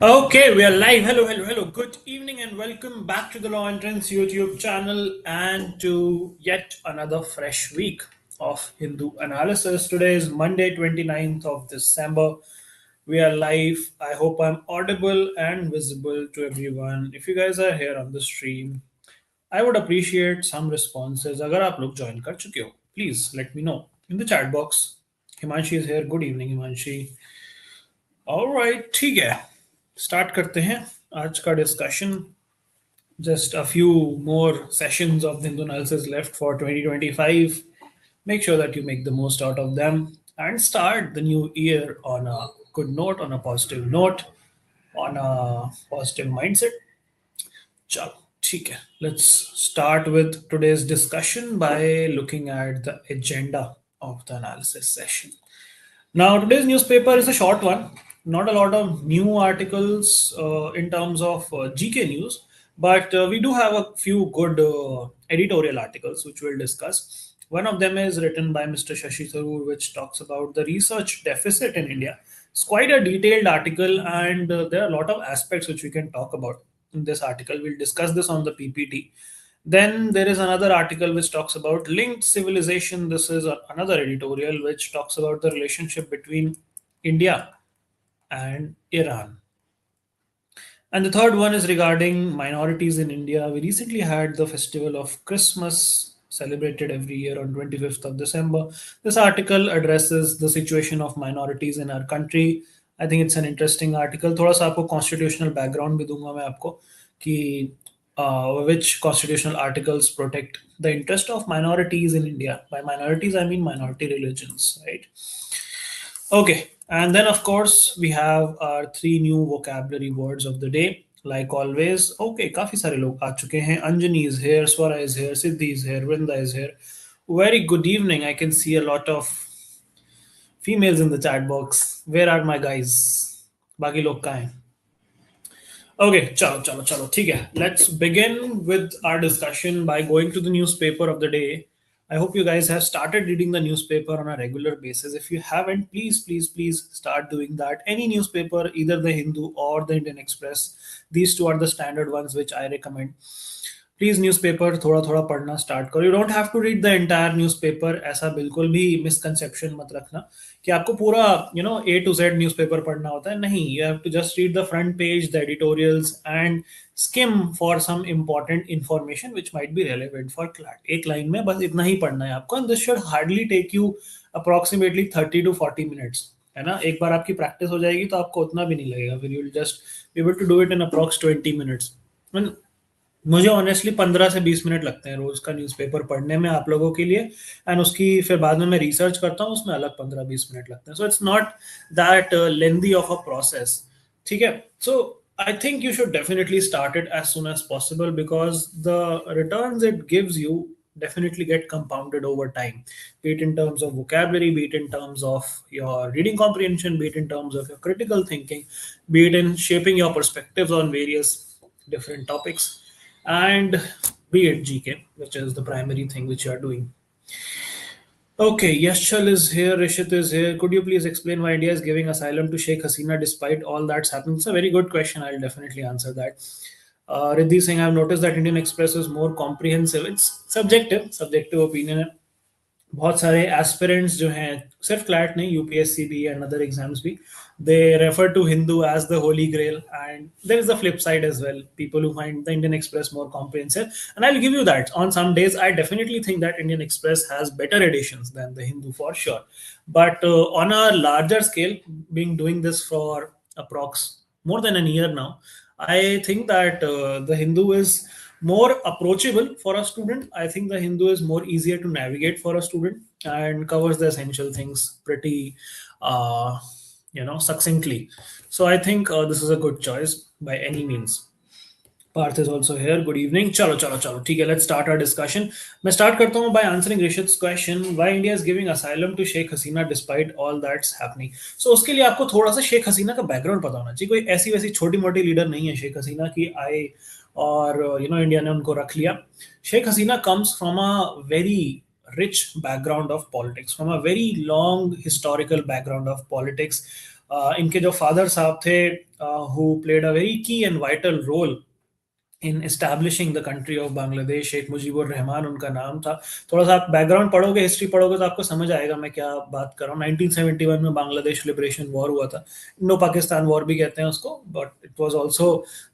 Okay, we are live. Hello, hello, hello. Good evening and welcome back to the Law Entrance YouTube channel and to yet another fresh week of Hindu analysis. Today is Monday, 29th of December. We are live. I hope I'm audible and visible to everyone. If you guys are here on the stream, I would appreciate some responses. अगर आप लोग join कर चुके हो, please let me know in the chat box. Himanshi is here. Good evening, Himanshi. Alright, ठीक है. Start करते हैं आज का discussion. Just a few more sessions of the Hindu analysis left for 2025. Make sure that you make the most out of them and start the new year on a good note, on a positive note, on a positive mindset. चलो ठीक है. Let's start with today's discussion by looking at the agenda of the analysis session. Now, today's newspaper is a short one. Not a lot of new articles in terms of GK news, but we do have a few good editorial articles which we'll discuss. One of them is written by Mr. Shashi Tharoor, which talks about the research deficit in India. It's quite a detailed article, and there are a lot of aspects which we can talk about in this article. We'll discuss this on the PPT. Then there is another article which talks about linked civilization. This is another editorial which talks about the relationship between India and Iran. And the third one is regarding minorities in India. We recently had the festival of Christmas celebrated every year on 25th of December. This article addresses the situation of minorities in our country. I think it's an interesting article. थोड़ा सा आपको constitutional background भी दूंगा मैं आपको कि which constitutional articles protect the interest of minorities in India. By minorities, I mean minority religions, right? Okay, and then of course we have our three new vocabulary words of the day. Like always, okay, काफी सारे लोग आ चुके हैं. Anjani is here, Swara is here, Siddhi is here, Vrinda is here. Very good evening. I can see a lot of females in the chat box. Where are my guys? बाकी लोग कहाँ हैं? Okay, chalo, chalo, chalo. ठीक है. Let's begin with our discussion by going to the newspaper of the day. I hope you guys have started reading the newspaper on a regular basis. If you haven't, please, please, please start doing that. Any newspaper, either the Hindu or the Indian Express, these two are the standard ones which I recommend. Please newspaper थोड़ा थोड़ा पढ़ना start करो. You don't have to read the entire newspaper. ऐसा बिल्कुल भी misconception मत रखना कि आपको पूरा A to Z न्यूज़पेपर पढ़ना होता है. नहीं, you have to just read the front page, the editorials and skim for some important information which might be relevant for CLAT. एक लाइन में बस इतना ही पढ़ना है आपको. And this should hardly take you approximately 30 to 40 minutes. है ना. एक बार आपकी प्रैक्टिस हो जाएगी तो आपको उतना भी नहीं लगेगा. फिर you will just be able to do it in approx 20 minutes. मुझे ऑनेस्टली 15 से 20 मिनट लगते हैं रोज का न्यूज़पेपर पढ़ने में आप लोगों के लिए. एंड उसकी फिर बाद में मैं रिसर्च करता हूँ, उसमें अलग 15-20 मिनट लगते हैं. So it's not that lengthy of a process. ठीक है. So I think you should definitely start it as soon as possible because the returns it gives you definitely get compounded over time, be it in terms of vocabulary, be it in terms of your reading comprehension, be it in terms of your critical thinking, be it in shaping your perspectives on various different topics, and be it GK, which is the primary thing which you are doing. Okay, Yashchal is here, Rishit is here. Could you please explain why India is giving asylum to Sheikh Hasina despite all that's happening? It's a very good question. I'll definitely answer that. Riddhi Singh, I've noticed that Indian Express is more comprehensive. It's subjective opinion है. बहुत सारे aspirants जो हैं, सिर्फ CLAT नहीं, UPSC भी and other exams भी, they refer to Hindu as the holy grail, and there is the flip side as well. People who find the Indian Express more comprehensive, and I'll give you that. On some days, I definitely think that Indian Express has better editions than the Hindu for sure. But on a larger scale, doing this for approx more than a year now, I think that the Hindu is more approachable for a student. I think the Hindu is more easier to navigate for a student and covers the essential things pretty succinctly. So I think this is a good choice by any means. Parth is also here. Good evening. Chalo. ठीक है, let's start our discussion. मैं start करता हूँ by answering Rishit's question. Why India is giving asylum to Sheikh Hasina despite all that's happening? So उसके लिए आपको थोड़ा सा शेख हसीना का बैकग्राउंड पता होना चाहिए. कोई ऐसी वैसी छोटी मोटी लीडर नहीं है शेख हसीना की आए और इंडिया ने उनको रख लिया. Sheikh Hasina comes from a very rich background of politics, from a very long historical background of politics. इनके जो फादर साहब थे, who played a very key and vital role in establishing the country of Bangladesh, Sheikh Mujibur Rahman उनका नाम था। थोड़ा सा आप बैकग्राउंड पढ़ोगे, हिस्ट्री पढ़ोगे तो आपको समझ आएगा मैं क्या बात कर रहा हूँ। 1971 में बांग्लादेश लिबरेशन वॉर हुआ था, इंडो पाकिस्तान वॉर भी कहते हैं उसको, but it was also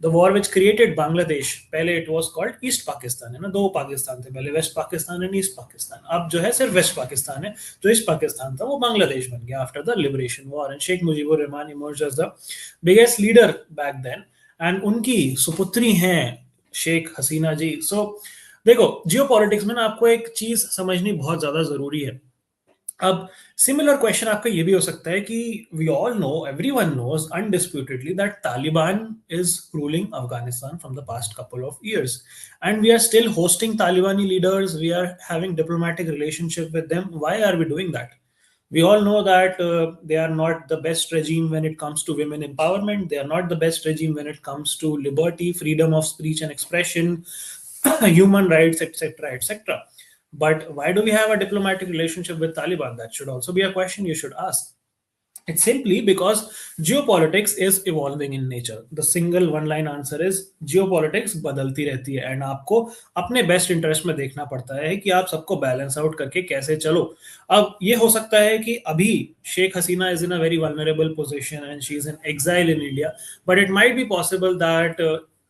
the war which created Bangladesh. पहले it was called East Pakistan, है ना, दो पाकिस्तान थे पहले, West Pakistan and East Pakistan. अब जो है सिर्फ वेस्ट पाकिस्तान है, जो ईस्ट पाकिस्तान था वो बांग्लादेश बन गया after the liberation war, and Sheikh Mujibur Rahman emerged as the biggest leader back then, and उनकी सुपुत्री हैं शेख हसीना जी। सो देखो, जियो पॉलिटिक्स में ना आपको एक चीज समझनी बहुत ज्यादा जरूरी है। अब सिमिलर क्वेश्चन आपका ये भी हो सकता है कि we all know, everyone knows undisputedly that Taliban is ruling Afghanistan from the past couple of years, and we are still hosting Talibani leaders, we are having diplomatic relationship with them. Why are we doing that? We all know that they are not the best regime when it comes to women empowerment. They are not the best regime when it comes to liberty, freedom of speech and expression, human rights, etc., etc. But why do we have a diplomatic relationship with Taliban? That should also be a question you should ask. It's simply because geopolitics is evolving in nature. The single one line answer is geopolitics बदलती रहती है, and आपको अपने best interest में देखना पड़ता है कि आप सबको बैलेंस आउट करके कैसे चलो। अब ये हो सकता है कि अभी Sheikh Hasina is in a very vulnerable position and she is in exile in India, but it might be possible that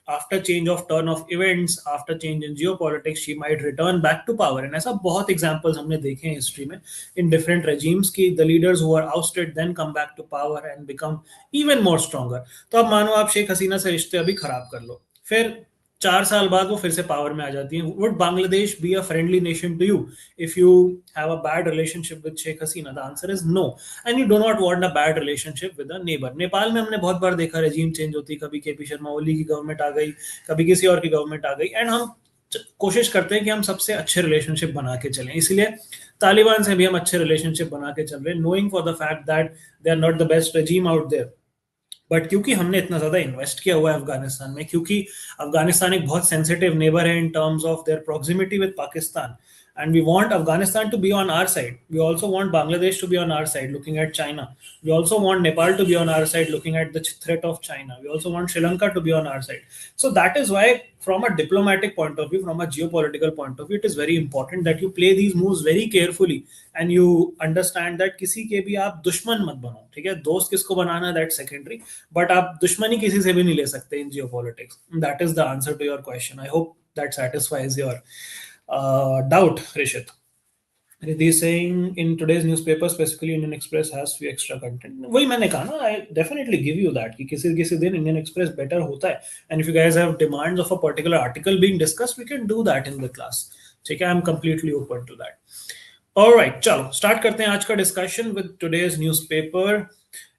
after change of turn of events, after change in geopolitics, she might return back to power. And ऐसा बहुत examples हमने देखे हैं history में in different regimes की the leaders who are ousted then come back to power and become even more stronger. तो अब मानो आप शेख हसीना से रिश्ते अभी खराब कर लो, फिर 4 साल बाद वो फिर से पावर में आ जाती है। Would Bangladesh be a friendly nation to you if you have a bad relationship with Sheikh Hasina? The answer is no, and you do not want a bad relationship with a neighbour. Nepal में हमने बहुत बार देखा रेजिम चेंज होती, कभी KP Sharma Oli की government आ गई, कभी किसी और की गवर्नमेंट आ गई, एंड हम कोशिश करते हैं कि हम सबसे अच्छे रिलेशनशिप बना के चलें। इसलिए तालिबान से भी हम अच्छे रिलेशनशिप बना के चल रहे हैं, knowing for the fact that they are not the best regime out there. But क्योंकि हमने इतना ज्यादा इन्वेस्ट किया हुआ है अफगानिस्तान में, क्योंकि अफगानिस्तान एक बहुत सेंसिटिव नेबर है in terms of their proximity with Pakistan, and we want Afghanistan to be on our side. We also want Bangladesh to be on our side, looking at China. We also want Nepal to be on our side, looking at the threat of China. We also want Sri Lanka to be on our side. So that is why, from a diplomatic point of view, from a geopolitical point of view, it is very important that you play these moves very carefully and you understand that किसी के भी आप दुश्मन मत बनो, ठीक है? दोस्त किसको बनाना है, that's secondary, but आप दुश्मनी किसी से भी नहीं ले सकते in geopolitics. That is the answer to your question. I hope that satisfies your doubt, Rishit. Riddhi is saying in today's newspaper, specifically Indian Express has few extra content. वही मैंने कहा ना, I definitely give you that कि किसी किसी दिन Indian Express better होता है, and if you guys have demands of a particular article being discussed, we can do that in the class. ठीक है, I'm completely open to that. All right, चलो start करते हैं आज का discussion with today's newspaper.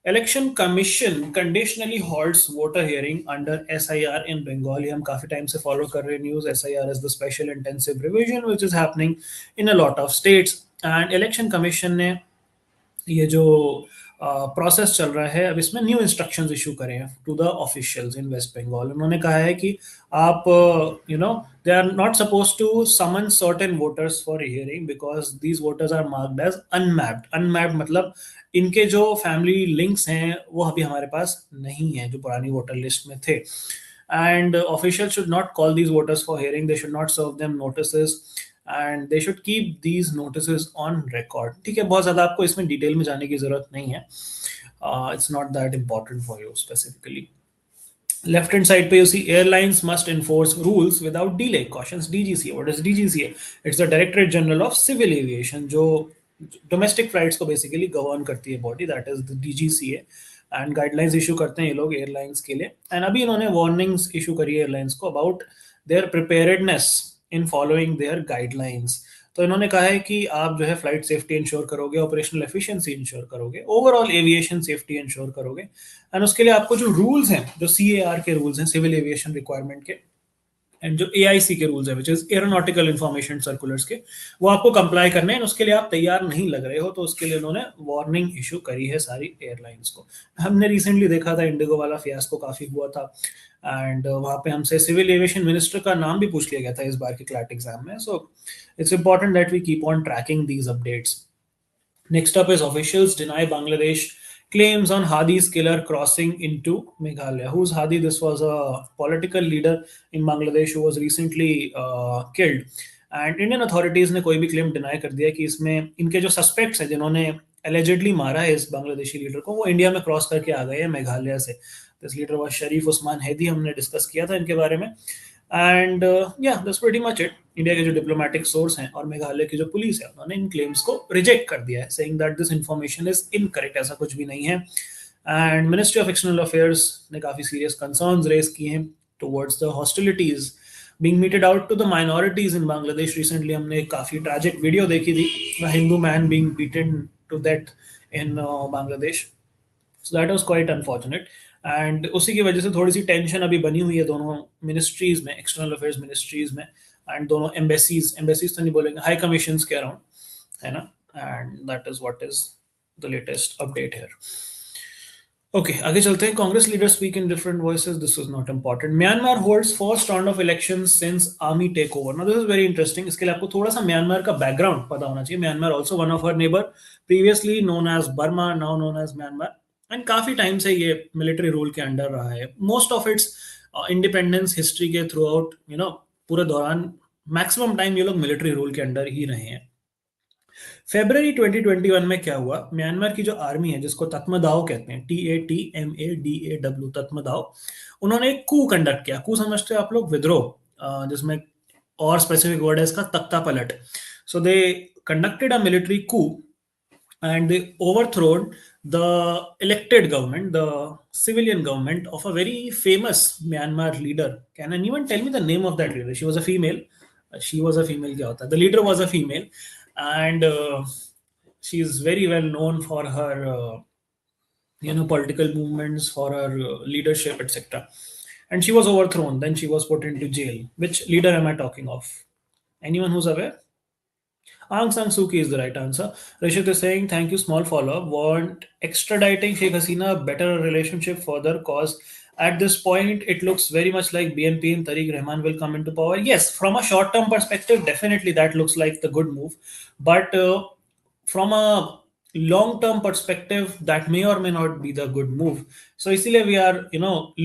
Election Commission conditionally halts voter hearing under SIR in Bengal. हम काफी time से फॉलो कर रहे news. SIR is the special intensive revision which is happening in a lot of states, and Election Commission ने ये जो process चल रहा है, अब इसमें न्यू इंस्ट्रक्शंस इशू करे हैं to the officials in West Bengal. उन्होंने कहा है कि आप they are not suppose to summon certain voters for hearing because these voters are marked as unmapped. Unmapped मतलब इनके जो फैमिली लिंक्स हैं वो अभी हमारे पास नहीं है, जो पुरानी वोटर लिस्ट में थे। And official should not call these voters for hearing, they should not serve them notices and they should keep these notices on record. ठीक है, बहुत ज़्यादा आपको इसमें डिटेल में जाने की ज़रूरत नहीं है, it's not that important for you specifically. Left hand side पे you see airlines must enforce rules without delay, cautions DGCA. What is DGCA? It's the Directorate General of Civil Aviation, जो domestic flights को basically govern करती है body, that is the DGCA, and guidelines issue करते हैं ये लोग airlines के लिए। and अभी इन्होंने warnings issue करी है airlines को about their preparedness in following their guidelines. तो इन्होंने कहा है कि आप जो है फ्लाइट सेफ्टी इंश्योर करोगे, ऑपरेशनल एफिशिएंसी इंश्योर करोगे, ओवरऑल एविएशन सेफ्टी इंश्योर करोगे, एंड उसके लिए आपको जो रूल्स हैं, जो CAR के रूल्स हैं, सिविल एविएशन रिक्वायरमेंट के, एंड जो एआईसी के रूल्स है which is aeronautical information circulars के, वो आपको कंप्लाई करने हैं, उसके लिए आप तैयार नहीं लग रहे हो तो उसके लिए उन्होंने वार्निंग इशू करी है सारी एयरलाइंस को। हमने रिसेंटली देखा था इंडिगो वाला फियास्को काफी हुआ था, एंड वहां पे हमसे सिविल एविएशन मिनिस्टर का नाम भी पूछ लिया गया था इस बार के क्लैट एग्जाम में। So it's important that we keep on tracking these updates. Next up is officials deny Bangladesh claims on Hadi's killer crossing into Meghalaya. Who's Hadi? This was a political leader in Bangladesh who was recently killed. And Indian authorities ने कोई भी claim deny कर दिया कि इसमें इनके जो suspects हैं जिन्होंने एलिजेडली मारा है इस बांग्लादेशी लीडर को, वो इंडिया में क्रॉस करके आ गए हैं मेघालय से। दिस लीडर वाज शरीफ उस्मान हैदी, हमने डिस्कस किया था इनके बारे में। एंड या that's pretty much it. India के जो डिप्लोमेटिक सोर्स हैं और मेघालय की जो पुलिस है उन्होंने इन क्लेम्स को रिजेक्ट कर दिया है, saying that this information is incorrect, ऐसा कुछ भी नहीं है। And ministry of external affairs ने काफी सीरियस कंसर्न्स रेज किए हैं towards the hostilities being meted out to the minorities in Bangladesh. Recently हमने एक काफी ट्रैजिक वीडियो देखी थी, a Hindu man being beaten to death in Bangladesh. So that was quite unfortunate. And उसी की वजह से थोड़ी सी टेंशन अभी बनी हुई है दोनों मिनिस्ट्रीज में, एक्सटर्नल अफेयर्स मिनिस्ट्रीज में एंड दोनों एम्बेसीज, एम्बेसीज तो नहीं बोलेंगे, हाई कमीशंस के अराउंड, है ना। And that is what is the latest update here. Okay, आगे चलते हैं। Congress leader speak in different voices, this is not important. Myanmar holds first round of elections since army take over. Now this is very interesting. इसके लिए आपको थोड़ा सा Myanmar का background पता होना चाहिए। Myanmar also one of our neighbour, previously known as Burma, now known as Myanmar, and काफी टाइम से ये मिलिट्री रूल के अंडर रहा है। Most of its independence history के थ्रू आउट, पूरे दौरान मैक्सिमम टाइम ये लोग मिलिट्री रूल के अंडर ही रहे हैं। फेब्रवरी 2021 में क्या हुआ, म्यांमार की जो आर्मी है जिसको तत्मदाव कहते हैं, TATMADAW, तत्मदाव, उन्होंने एक कू कंडक्ट किया। कू समझते हो आप लोग, विद्रोह, जिसमें और स्पेसिफिक वर्ड है इसका तख्ता पलट। So they conducted a military coup and they overthrown the elected government, the civilian government of a very famous Myanmar leader. Can anyone tell me the name of that leader? She was a female. She was a female. क्या होता है? The leader was a female, and she is very well known for her, political movements, for her leadership, etc. And she was overthrown. Then she was put into jail. Which leader am I talking of? Anyone who's aware? Aung San Suu Kyi is the right answer. Rishit is saying, thank you, small follow-up. Want extraditing Sheikh Hasina better relationship further, cause at this point it looks very much like BNP and Tariq Rahman will come into power. Yes, from a short-term perspective, definitely that looks like the good move. But from a long-term perspective, that may or may not be the good move. So इसीलिए we are,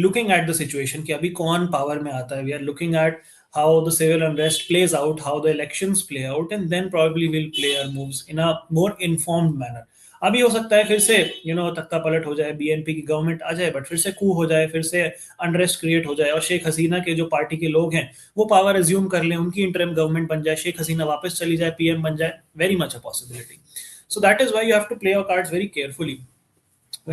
looking at the situation कि अभी कौन power में आता है. We are looking at how the civil unrest plays out, how the elections play out, and then probably we'll play our moves in a more informed manner. अभी हो सकता है फिर से तख्ता पलट हो जाए, बीएनपी की गवर्नमेंट आ जाए, बट फिर से कू हो जाए, फिर से अनरेस्ट क्रिएट हो जाए और शेख हसीना के जो पार्टी के लोग हैं वो पावर एज्यूम कर लें, उनकी इंटरिम गवर्नमेंट बन जाए, शेख हसीना वापस चली जाए, पीएम बन जाए. Very much a possibility. So that is why you have to play your cards very carefully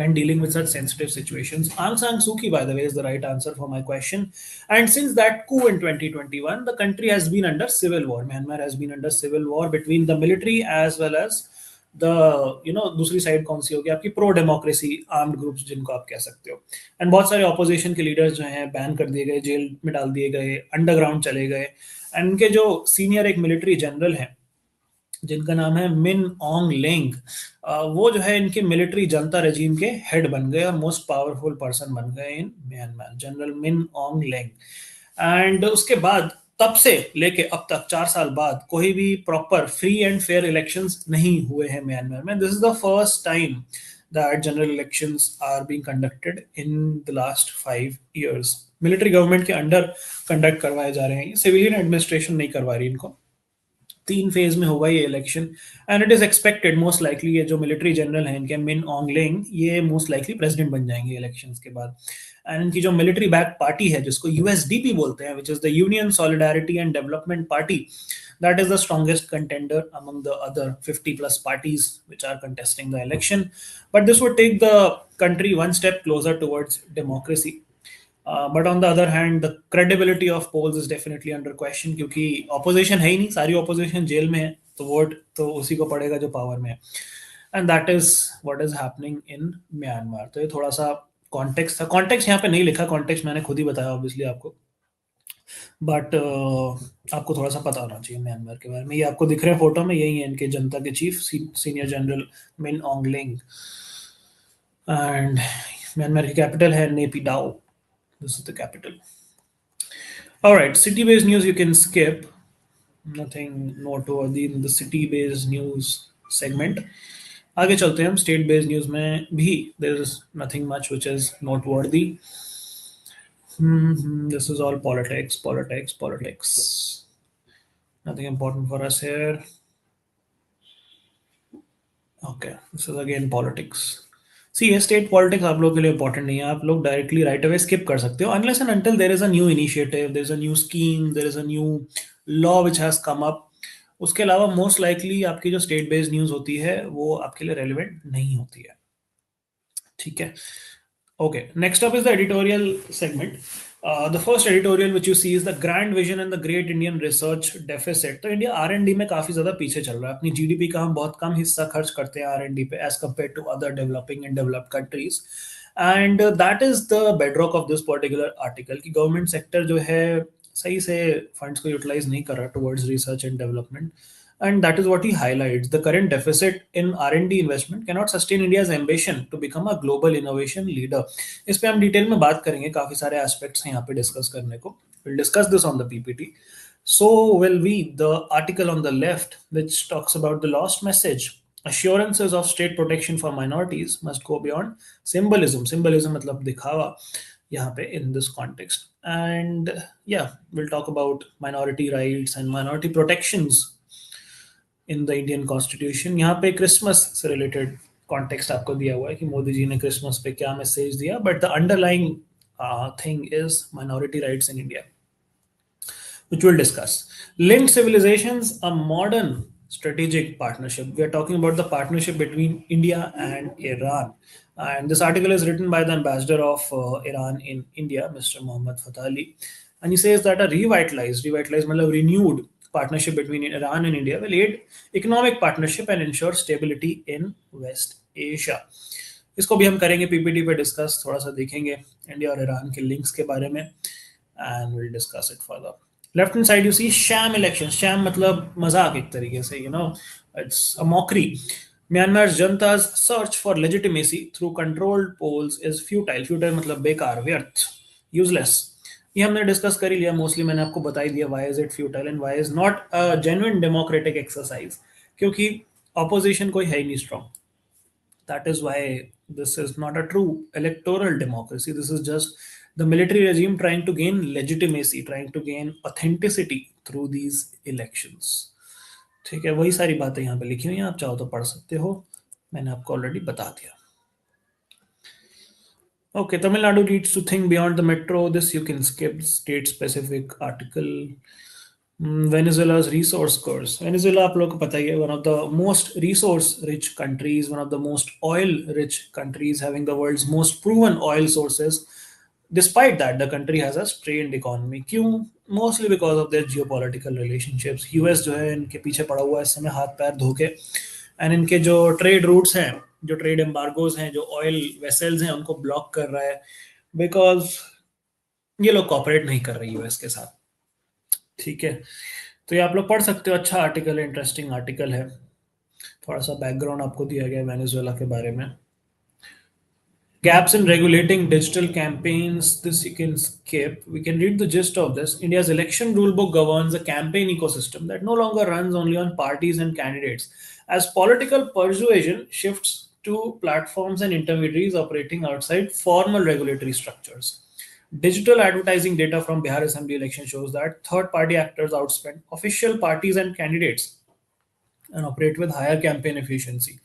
when dealing with such sensitive situations. Aung San Suu Kyi, by the way, is the right answer for my question. And since that coup in 2021, the country has been under civil war. Myanmar has been under civil war between the military as well as the, दूसरी side कौन सी होगी आपकी, pro democracy armed groups जिनको आप कह सकते हो. And बहुत सारे ऑपोजिशन के लीडर्स जो हैं बैन कर दिए गए, जेल में डाल दिए गए, अंडरग्राउंड चले गए. एंड उनके जो सीनियर एक मिलिट्री जनरल हैं जिनका नाम है मिन ओंग लेंग, वो जो है इनके मिलिट्री जनता रेजीम के हेड बन गए और मोस्ट पावरफुल पर्सन बन गए in Myanmar, general Min Onge Laing. And उसके बाद तब से लेके अब तक 4 साल बाद कोई भी proper free and fair elections नहीं हुए हैं म्यांमार में. This is the first time that general elections are being conducted in the last 5 years. Military government के अंडर कंडक्ट करवाए जा रहे हैं, सिविलियन एडमिनिस्ट्रेशन नहीं करवा रही इनको. 3 फेज में होगा ये election and it is expected most likely ये जो मिलिट्री जनरल हैं इनके मिन ओंग लेंग, ये मोस्ट लाइकली प्रेसिडेंट बन जाएंगे इलेक्शंस के बाद. एंड इनकी जो मिलिट्री बैक पार्टी है जिसको यूएसडीपी बोलते हैं, which is the union solidarity and development party, that is the strongest contender among the other 50 plus parties which are contesting the election. But this would take the country one step closer towards democracy. But on the other hand, the credibility of polls is definitely under question क्योंकि opposition है ही नहीं, सारी opposition jail में है, तो vote तो उसी को पड़ेगा जो पावर में है. And that is what is happening in Myanmar. तो ये थोड़ा सा कॉन्टेक्स्ट था. कॉन्टेक्स्ट यहाँ पे नहीं लिखा, कॉन्टेक्स्ट मैंने खुद ही बताया ऑब्वियसली आपको. बट आपको थोड़ा सा पता होना चाहिए म्यांमार के बारे में। ये आपको दिख रहे हैं फोटो में, यही है इनके जनता के chief, senior general Min Aung Hlaing. And Myanmar की कैपिटल है Naypyidaw. This is the capital. Alright, city based news you can skip, nothing noteworthy in the city based news segment. आगे चलते हैं हम स्टेट बेस्ड न्यूज में भी। There is nothing much which is noteworthy. This is all politics, politics, politics. Nothing important for us here. Okay, this is again politics. सी ये state politics आप लोगों के लिए इंपॉर्टेंट नहीं है, आप लोग डायरेक्टली राइट अवे स्किप कर सकते हो unless and until there is a new initiative, there is a new scheme, there is a new law which has come up. उसके अलावा मोस्ट लाइकली आपकी जो स्टेट बेस्ड न्यूज होती है वो आपके लिए रेलिवेंट नहीं होती है। ठीक है। Okay, next up is the editorial segment. The first editorial which you see is the grand vision and the great Indian research deficit. तो इंडिया R&D में काफी ज्यादा पीछे चल रहा है। अपनी जीडीपी का हम बहुत कम हिस्सा खर्च करते हैं R&D पे as compared to other developing and developed countries. And that is the bedrock of this particular article कि गवर्नमेंट सेक्टर जो है सही से फंड्स को यूटिलाइज नहीं कर रहा towards research and development. And that is what he highlights. The current deficit in R&D investment cannot sustain India's ambition to become a global innovation leader. इस पे हम डिटेल में बात करेंगे, काफी सारे एस्पेक्ट्स हैं यहाँ पे डिस्कस करने को. We'll discuss this on the PPT. So will we. The article on the left, which talks about the lost message, assurances of state protection for minorities must go beyond symbolism. Symbolism मतलब दिखावा यहाँ पे in this context. And yeah, we'll talk about minority rights and minority protections in the Indian constitution. यहाँ पे Christmas से related context आपको दिया हुआ है कि मोदी जी ने क्रिसमस पे क्या मैसेज दिया, but the underlying thing is minority rights in India, which we'll discuss. Linked civilizations, a modern strategic partnership. We are talking about the partnership between India and Iran. And this article is written by the ambassador of Iran in India, Mr. Mohammad Fatali. And he says that a revitalized, मतलब renewed partnership between Iran and India will aid economic partnership and ensure stability in West Asia. इसको भी हम करेंगे PPT पे discuss, थोड़ा सा देखेंगे India और ईरान के लिंक्स के बारे में, and will discuss it further. Left hand side you see sham election. Sham मतलब मजाक एक तरीके से, it's a mockery. Myanmar's Janta's search for legitimacy through controlled polls is futile. Futile मतलब बेकार, व्यर्थ, useless. ये हमने डिस्कस कर ही लिया मोस्टली, मैंने आपको बता ही दिया why is it futile and why is not a genuine democratic exercise. क्योंकि opposition कोई है ही नहीं strong. That is why this is not a true electoral democracy. This is just the military regime trying to gain legitimacy, trying to gain authenticity through these elections. ठीक है, वही सारी बातें यहाँ पे लिखी हुई हैं, आप चाहो तो पढ़ सकते हो, मैंने आपको ऑलरेडी बता दिया. Okay, Tamil Nadu needs to think beyond the metro. This you can skip, state specific article. Venezuela's resource curse. Venezuela, आप लोग को पता ही है, one of the most resource rich countries, one of the most oil rich countries, having the world's most proven oil sources. Despite that, the country has a strained economy. क्यों? Mostly because of their geopolitical relationships. US जो है इनके पीछे पड़ा हुआ है इस समय हाथ पैर धो के, एंड इनके जो ट्रेड रूट्स हैं, जो ट्रेड एम्बार्गोज हैं, जो ऑयल वेसल्स हैं, उनको ब्लॉक कर रहा है बिकॉज ये लोग कॉपरेट नहीं कर रही यूएस के साथ. ठीक है, तो ये आप लोग पढ़ सकते हो, अच्छा आर्टिकल है, इंटरेस्टिंग आर्टिकल है. थोड़ा सा बैकग्राउंड आपको दिया गया है वेनेजुएला के बारे में. Gaps in regulating digital campaigns. This you can skip. We can read the gist of this. India's election rulebook governs a campaign ecosystem that no longer runs only on parties and candidates, as political persuasion shifts to platforms and intermediaries operating outside formal regulatory structures. Digital advertising data from Bihar Assembly election shows that third-party actors outspend official parties and candidates and operate with higher campaign efficiency.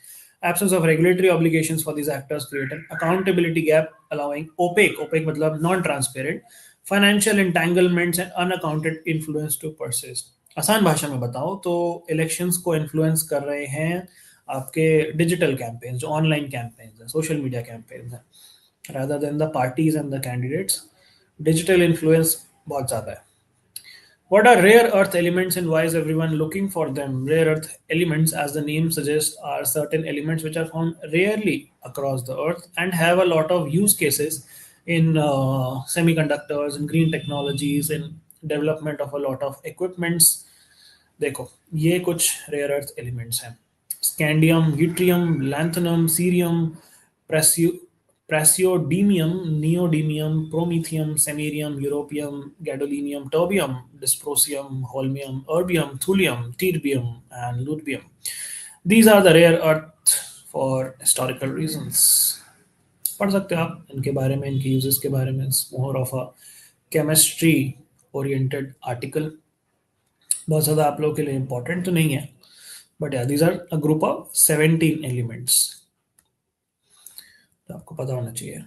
Absence of regulatory obligations for these actors create an accountability gap, allowing opaque मतलब non-transparent, financial entanglements and unaccounted influence to persist. आसान भाषा में बताओ तो elections को influence कर रहे हैं आपके डिजिटल कैंपेन्स, जो ऑनलाइन कैंपेन्स हैं, सोशल मीडिया कैंपेन्स हैं, rather than the parties and the candidates. Digital influence बहुत ज़्यादा है. What are rare earth elements and why is everyone looking for them? Rare earth elements, as the name suggests, are certain elements which are found rarely across the earth and have a lot of use cases in semiconductors, in green technologies, in development of a lot of equipments. देखो ये कुछ rare earth elements हैं: scandium, yttrium, lanthanum, cerium, praseo praseodymium, neodymium, promethium, samarium, europium, gadolinium, terbium, dysprosium, holmium, erbium, thulium, terbium and lutetium. These are the rare earth for historical reasons. पढ़ सकते हो आप इनके बारे में, इनके यूजेस के बारे में. More of a chemistry oriented article. बहुत ज़्यादा आप लोगों के लिए इंपॉर्टेंट तो नहीं है, बट या these are a group of 17 elements, तो आपको पता होना चाहिए.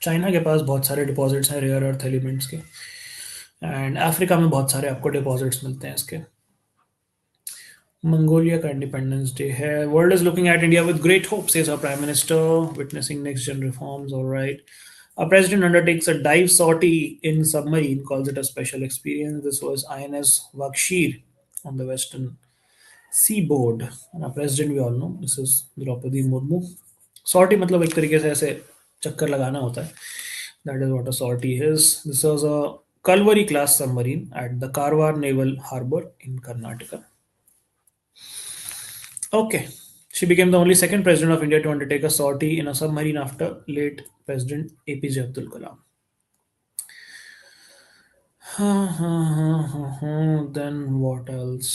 चाइना के पास बहुत सारे डिपॉजिट्स हैं रेयर अर्थ एलिमेंट्स के, एंड अफ्रीका में बहुत सारे आपको डिपॉजिट्स मिलते हैं इसके. मंगोलिया का इंडिपेंडेंस डे है. World is looking at India with great hope, says our prime minister, witnessing next gen reforms. Alright. A president undertakes a dive sortie in submarine, calls it a special experience. This was INS Vakshir on the western seaboard. And our president, we all know, this is Draupadi Murmu. Sortie मतलब एक तरीके से ऐसे चक्कर लगाना होता है. That is what a sortie is. This was a Kalvari class submarine at the Karwar Naval Harbor in Karnataka. Okay. She became the only second president of India to undertake a sortie in a submarine after late President APJ Abdul Kalam. Then what else?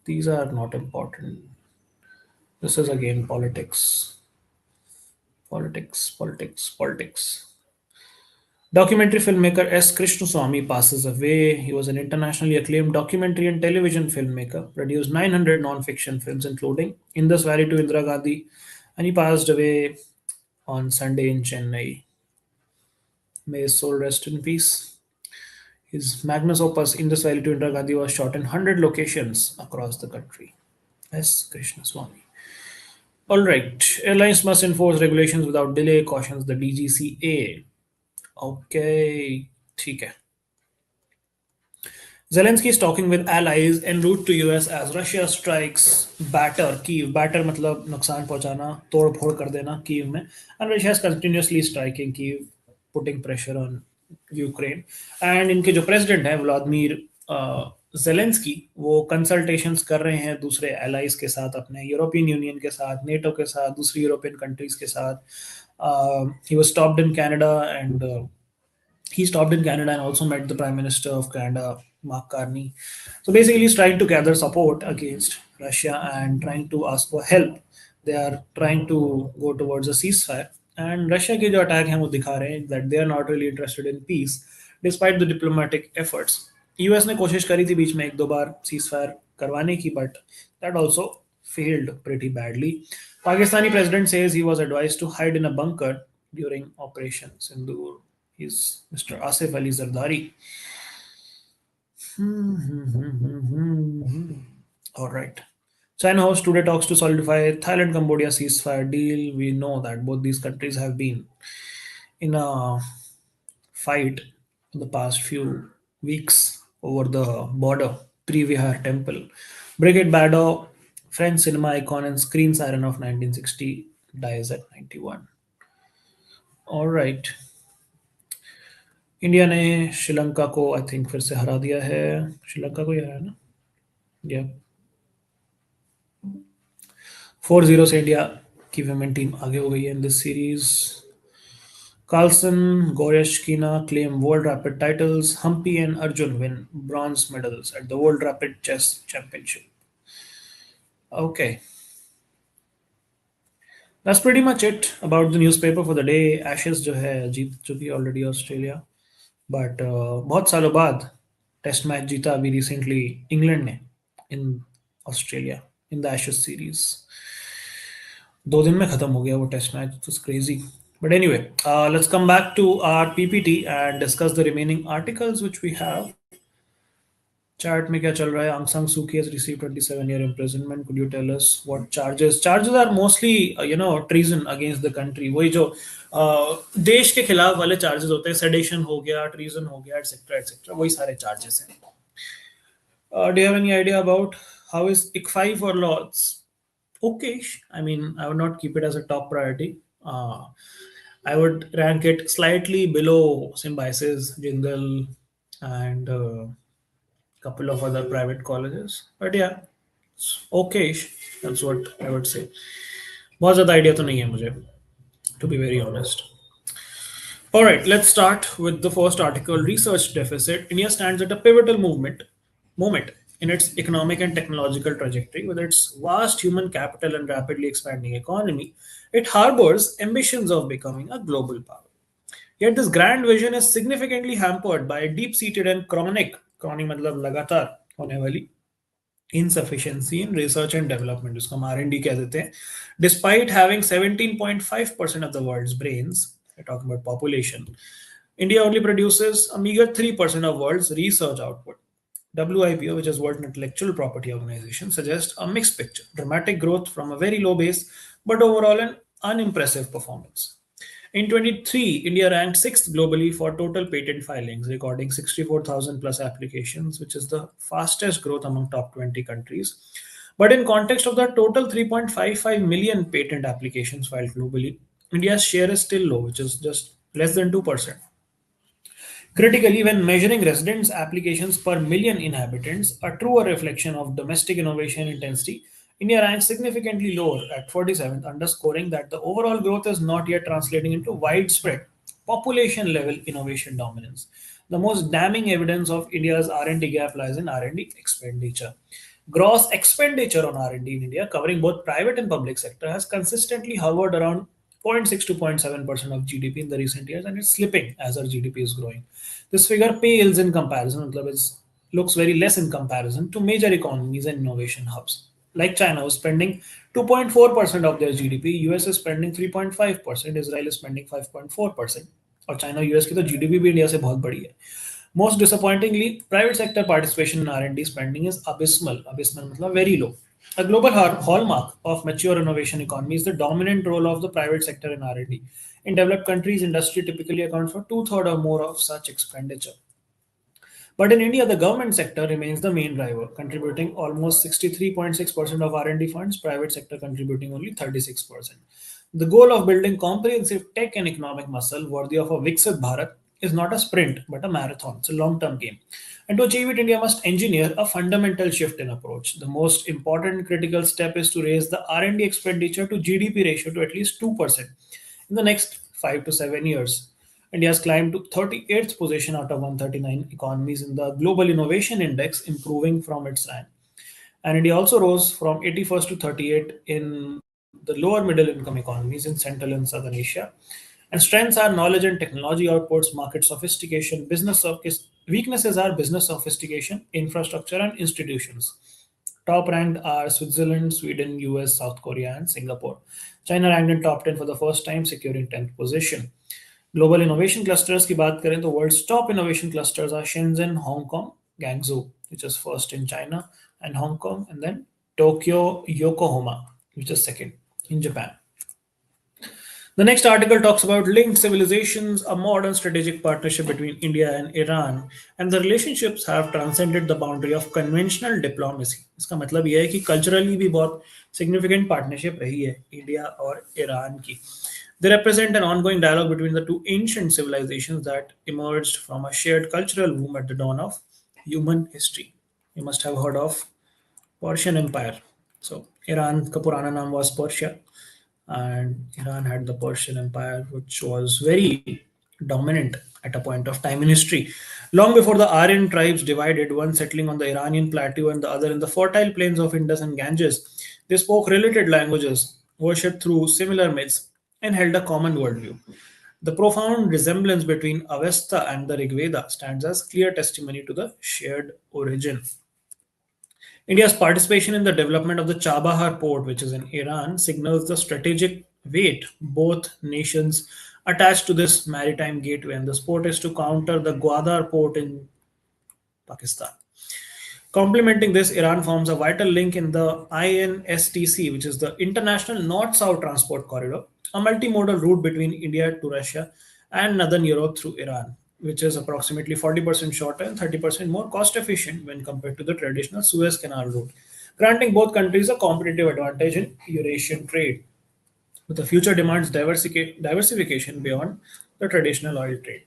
These are not important. This is again politics. Politics. Documentary filmmaker S. Krishnaswamy passes away. He was an internationally acclaimed documentary and television filmmaker, produced 900 non-fiction films, including Indus Valley to Indira Gandhi, and he passed away on Sunday in Chennai. May his soul rest in peace. His magnus opus, Indus Valley to Indira Gandhi, was shot in 100 locations across the country. S. Krishnaswamy. All right. Airlines must enforce regulations without delay, cautions the DGCA. Okay. ठीक है. Zelensky is talking with allies en route to US as Russia strikes batter Kiev. Batter मतलब नुकसान पहुंचाना, तोड़ फोड़ कर देना Kyiv में. And Russia is continuously striking Kiev, putting pressure on Ukraine. And इनके जो प्रेसिडेंट हैं व्लादिमीर जेलेंस्की, वो कंसल्टेशंस कर रहे हैं दूसरे एलाइज के साथ, अपने यूरोपियन यूनियन के साथ, नेटो के साथ, दूसरी यूरोपियन कंट्रीज के साथ. He was stopped in Canada and he stopped in Canada and also met the Prime Minister of Canada, Mark Carney. So basically, he's trying to gather support against Russia and trying to ask for help. They are trying to go towards a ceasefire. And Russia के जो attack हैं वो दिखा रहे हैं that they are not really interested in peace, despite the diplomatic efforts. US ने कोशिश करी थी बीच में एक दो बार ceasefire करवाने की, but that also failed pretty badly. Pakistani president says he was advised to hide in a bunker during Operation Sindoor. Is Mr. Asif Ali Zardari. All right. China hosts today talks to solidify Thailand-Cambodia ceasefire deal. We know that both these countries have been in a fight in the past few weeks over the border. Trivihar Temple. Brigade Bardot, French cinema icon and screen siren of 1960, dies at 91. All right. India ने श्रीलंका को I think फिर से हरा दिया है. श्रीलंका को ही हराया ना, या 4-0 से इंडिया की वुमेन टीम आगे हो गई है in this series. Carlson, Goyashkina claim World Rapid titles. Humpy and Arjun win bronze medals at the World Rapid Chess Championship. Okay. That's pretty much it about the newspaper for the day. Ashes जो है जीत चुकी already Australia, but बहुत सालों बाद test match जीता अभी recently England ने in Australia in the Ashes series. 2 दिन में खत्म हो गया वो test match. It was crazy. But anyway, let's come back to our PPT and discuss the remaining articles which we have. Chat में क्या चल रहा है? आंग सान सू की has received 27-year imprisonment. Could you tell us what charges? Charges are mostly, treason against the country. वही जो देश के खिलाफ वाले चार्जेस होते हैं, सेडेशन हो गया, ट्रीजन हो गया, एटसेट्रा एटसेट्रा, वही सारे चार्जेस हैं. Do you have any idea about how is ICFI for Lords? Okay, I mean, I would not keep it as a top priority. I would rank it slightly below Symbiosis, Jindal, and a couple of other private colleges. But yeah, it's okay-ish. That's what I would say. बहुत ज़्यादा idea तो नहीं है मुझे, to be very honest. All right, let's start with the first article. Research deficit. India stands at a pivotal moment in its economic and technological trajectory. With its vast human capital and rapidly expanding economy, it harbors ambitions of becoming a global power. Yet this grand vision is significantly hampered by a deep-seated and chronic मतलब लगातार होने वाली insufficiency in research and development, जिसको हम R&D कह देते हैं. Despite having 17.5% of the world's brains, we're talking about population, India only produces a meager 3% of world's research output. WIPO, which is World Intellectual Property Organization, suggests a mixed picture: dramatic growth from a very low base, but overall an unimpressive performance. In 23, India ranked 6th globally for total patent filings, recording 64,000 plus applications, which is the fastest growth among top 20 countries. But in context of the total 3.55 million patent applications filed globally, India's share is still low, which is just less than 2%. Critically, when measuring residents' applications per million inhabitants, a truer reflection of domestic innovation intensity, India ranks significantly lower at 47th, underscoring that the overall growth is not yet translating into widespread population level innovation dominance. The most damning evidence of India's R&D gap lies in R&D expenditure. Gross expenditure on R&D in India, covering both private and public sector, has consistently hovered around 0.6 to 0.7% of GDP in the recent years, and it's slipping as our GDP is growing. This figure pales in comparison, matlab looks very less in comparison to major economies and innovation hubs. Like China was spending 2.4% of their GDP, US is spending 3.5%, Israel is spending 5.4%. और China US की तो GDP भी India से बहुत बड़ी है. Most disappointingly, private sector participation in R&D spending is abysmal. Abysmal means very low. A global hallmark of mature innovation economy is the dominant role of the private sector in R&D. In developed countries, industry typically accounts for two-thirds or more of such expenditure. But in India, the government sector remains the main driver, contributing almost 63.6% of R&D funds, private sector contributing only 36%. The goal of building comprehensive tech and economic muscle worthy of a Viksit Bharat is not a sprint, but a marathon. It's a long-term game. And to achieve it, India must engineer a fundamental shift in approach. The most important critical step is to raise the R&D expenditure to GDP ratio to at least 2% in the next 5 to 7 years. India has climbed to 38th position out of 139 economies in the Global Innovation Index, improving from its rank. And India also rose from 81st to 38 in the lower middle income economies in Central and Southern Asia. And strengths are knowledge and technology outputs, market sophistication, weaknesses are business sophistication, infrastructure, and institutions. Top ranked are Switzerland, Sweden, US, South Korea, and Singapore. China ranked in top 10 for the first time, securing 10th position. Global innovation clusters की बात करें तो world's top innovation clusters are Shenzhen, Hong Kong, Guangzhou, which is first in China and Hong Kong, and then Tokyo, Yokohama, which is second in Japan. The next article talks about linked civilizations, a modern strategic partnership between India and Iran, and the relationships have transcended the boundary of conventional diplomacy. इसका मतलब यह है कि culturally भी बहुत significant partnership रही है India और ईरान की. They represent an ongoing dialogue between the two ancient civilizations that emerged from a shared cultural womb at the dawn of human history. You must have heard of Persian Empire. So Iran का पुराना नाम was Persia, and Iran had the Persian Empire, which was very dominant at a point of time in history. Long before the Aryan tribes divided, one settling on the Iranian plateau and the other in the fertile plains of Indus and Ganges, they spoke related languages, worshipped through similar myths, and held a common worldview. The profound resemblance between Avesta and the Rig Veda stands as clear testimony to the shared origin. India's participation in the development of the Chabahar port, which is in Iran, signals the strategic weight both nations attach to this maritime gateway, and this port is to counter the Gwadar port in Pakistan. Complementing this, Iran forms a vital link in the INSTC, which is the International North-South Transport Corridor, a multimodal route between India to Russia and Northern Europe through Iran, which is approximately 40% shorter and 30% more cost efficient when compared to the traditional Suez Canal route, granting both countries a competitive advantage in Eurasian trade. But the future demands diversification beyond the traditional oil trade.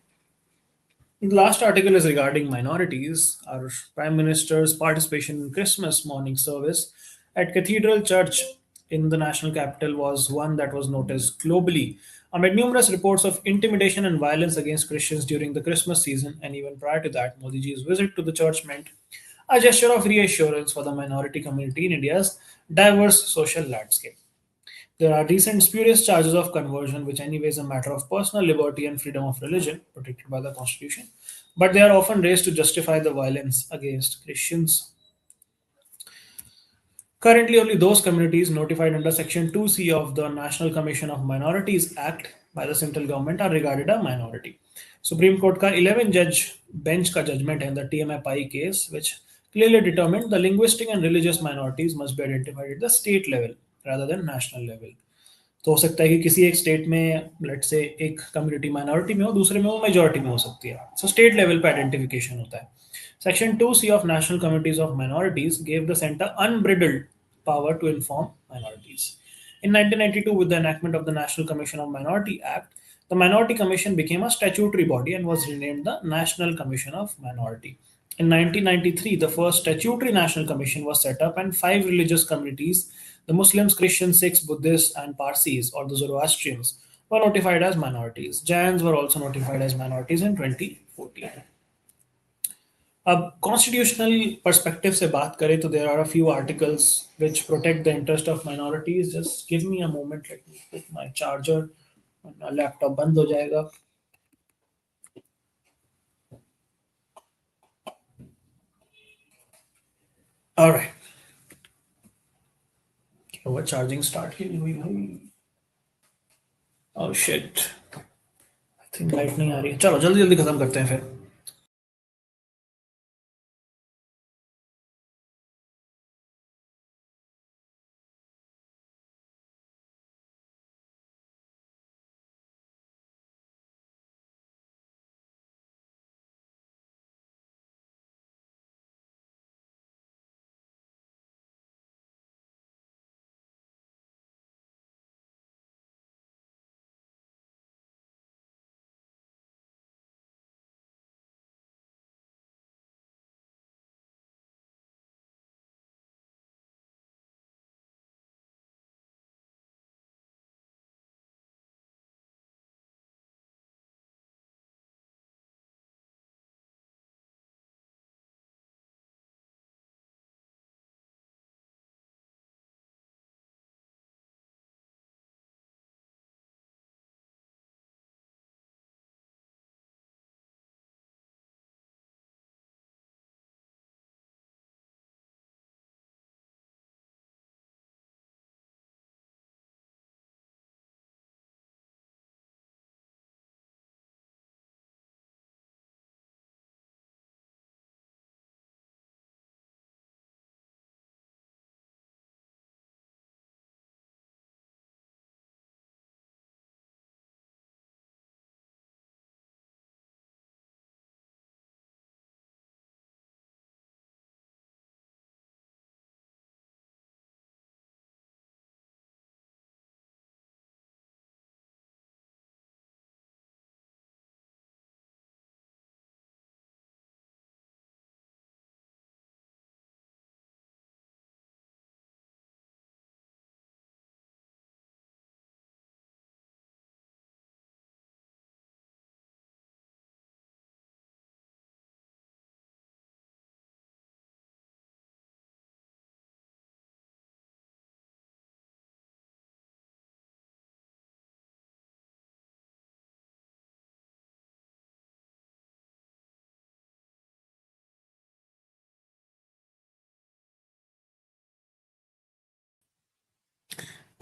The last article is regarding minorities. Our Prime Minister's participation in Christmas morning service at Cathedral Church in the national capital was one that was noticed globally. Amid numerous reports of intimidation and violence against Christians during the Christmas season, and even prior to that, Modi ji's visit to the church meant a gesture of reassurance for the minority community in India's diverse social landscape. There are recent spurious charges of conversion, which anyway is a matter of personal liberty and freedom of religion protected by the Constitution, but they are often raised to justify the violence against Christians. Currently, only those communities notified under Section 2C of the National Commission of Minorities Act by the central government are regarded a minority. Supreme Court का 11 judge bench का judgment है in the TMFI case, which clearly determined the linguistic and religious minorities must be identified at the state level rather than national level. तो हो सकता है कि किसी एक स्टेट में लेट से एक कम्युनिटी माइनॉरिटी में हो, दूसरे में वो मेजॉरिटी में हो सकती है. सो स्टेट लेवल पे आइडेंटिफिकेशन होता है. Section 2C of national communities of minorities gave the centre unbridled power to inform minorities. In 1992, with the enactment of the National Commission of Minority Act, the Minority Commission became a statutory body and was renamed the National Commission of Minority. In 1993, the first statutory National Commission was set up, and five religious communities, the Muslims, Christians, Sikhs, Buddhists, and Parsis, or the Zoroastrians, were notified as minorities. Jains were also notified as minorities in 2014. अब constitutional perspective से बात करें तो there are a few articles which protect the interest of minorities. Just give me a moment, let me put my charger, laptop बंद हो जाएगा. Alright, क्या हुआ, चार्जिंग स्टार्ट ही नहीं हुई भाई. Oh shit, I think light नहीं आ रही है. चलो जल्दी जल्दी खत्म करते हैं फिर.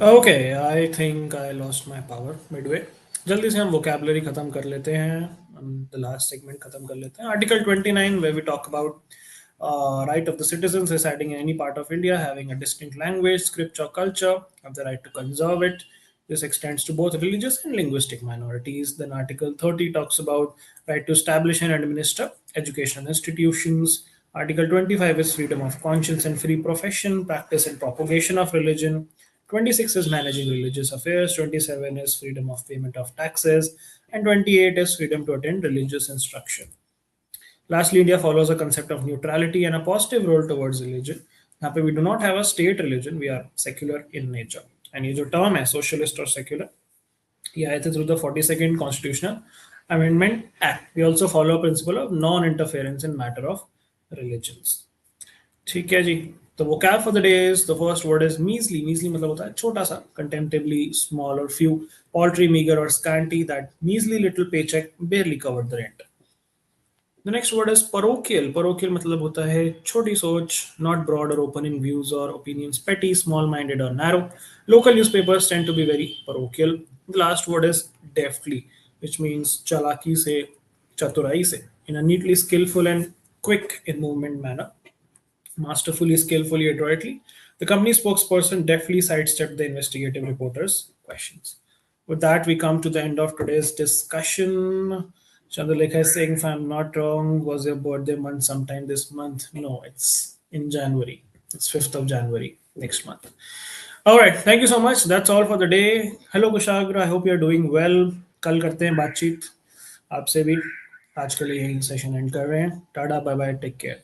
Okay, I think I lost my power Midway. जल्दी से हम वोकेबलरी खत्म कर लेते हैं. द लास्ट सेगमेंट खत्म कर लेते हैं. Article 29 where we talk about right of the citizens residing in any part of India having a distinct language, scripture, culture, have the right to conserve it. This extends to both religious and linguistic minorities. Then Article 30 talks about right to establish and administer educational institutions. Article 25 is freedom of conscience and free profession, practice and propagation of religion. 26 is managing religious affairs. 27 is freedom of payment of taxes. And 28 is freedom to attend religious instruction. Lastly, India follows a concept of neutrality and a positive role towards religion. यहाँ पे we do not have a state religion, we are secular in nature. And ये जो term है socialist और secular, ये आए थे through the 42nd Constitutional Amendment Act. We also follow a principle of non-interference in matter of religions. ठीक है जी. The vocab for the day is, the first word is measly. Measly मतलब होता है छोटा सा, contemptibly small or few, paltry, meager or scanty. That measly little paycheck barely covered the rent. The next word is parochial. Parochial मतलब होता है छोटी सोच, not broad or open in views or opinions, petty, small-minded or narrow. Local newspapers tend to be very parochial. The last word is deftly, which means चालाकी से, चतुराई से, in a neatly skillful and quick in movement manner. Masterfully, skillfully, adroitly, the company spokesperson deftly sidestepped the investigative reporter's questions. With that, we come to the end of today's discussion. Chandalekha is saying, if I'm not wrong, was your birthday month sometime this month? No, it's in January. It's 5th of January next month. All right. Thank you so much. That's all for the day. Hello, Kushagra. I hope you're doing well. कल करते हैं बातचीत आपसे भी. आज के लिए यही सेशन एंड कर रहे हैं. Tata, bye bye, take care.